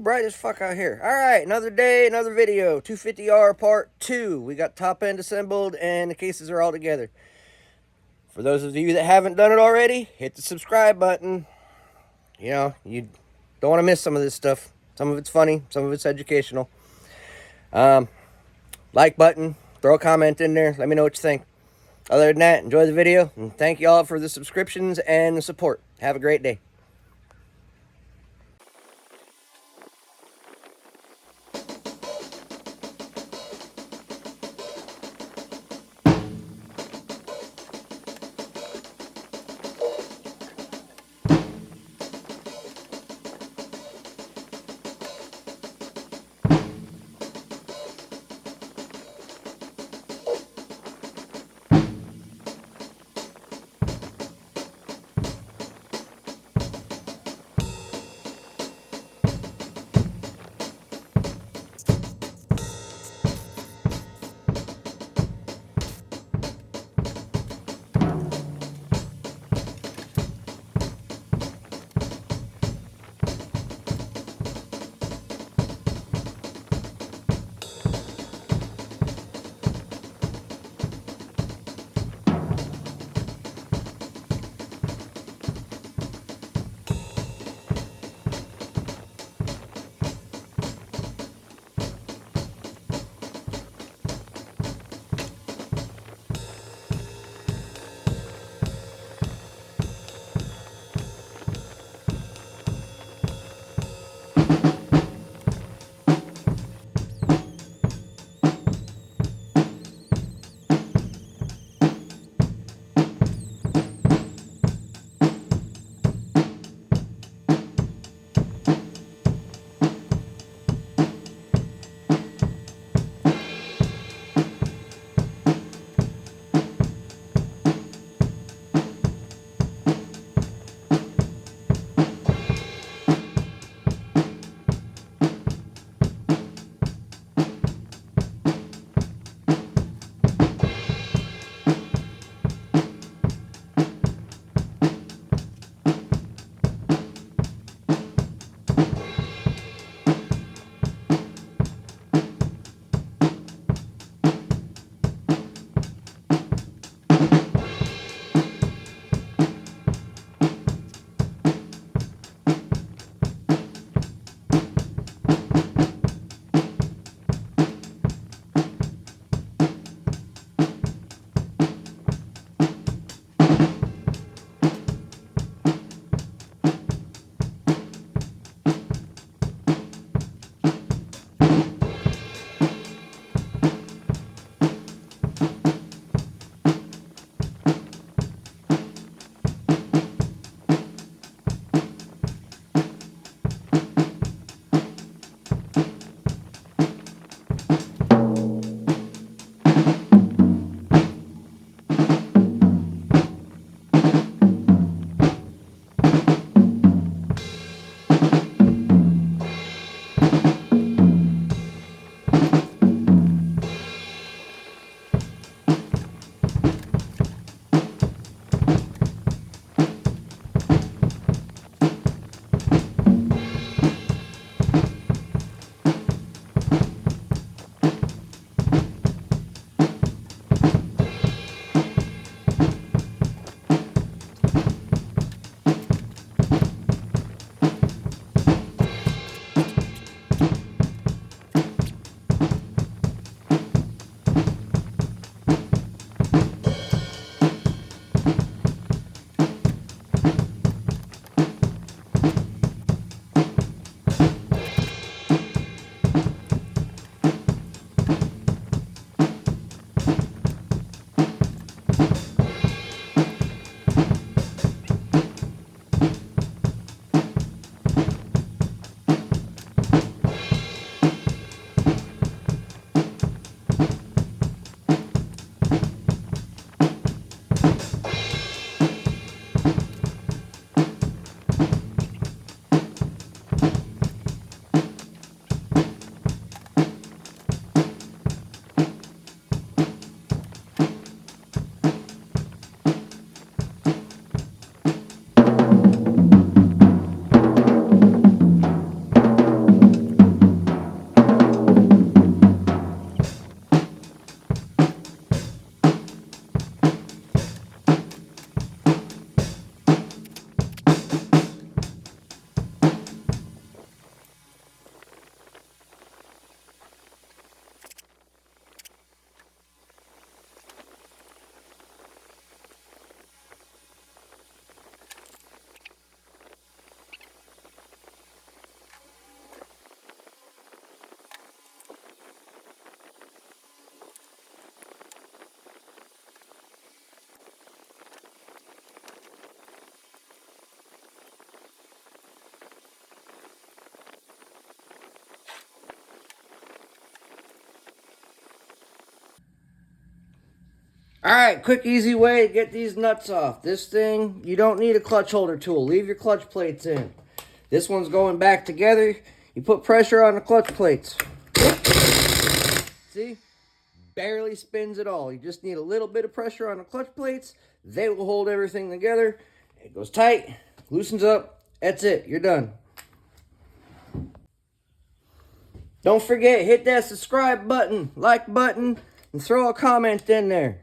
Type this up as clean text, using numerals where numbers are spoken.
bright as fuck out here. Alright, another day, another video. 250R part 2. We got top end assembled and the cases are all together. For those of you that haven't done it already, hit the subscribe button. You know, you don't want to miss some of this stuff. Some of it's funny, some of it's educational. Like button, throw a comment in there, let me know what you think. Other than that, enjoy the video, and thank you all for the subscriptions and the support. Have a great day. Alright, quick easy way to get these nuts off. This thing, you don't need a clutch holder tool. Leave your clutch plates in. This one's going back together. You put pressure on the clutch plates. See? Barely spins at all. You just need a little bit of pressure on the clutch plates. They will hold everything together. It goes tight, loosens up. That's it. You're done. Don't forget, hit that subscribe button, like button, and throw a comment in there.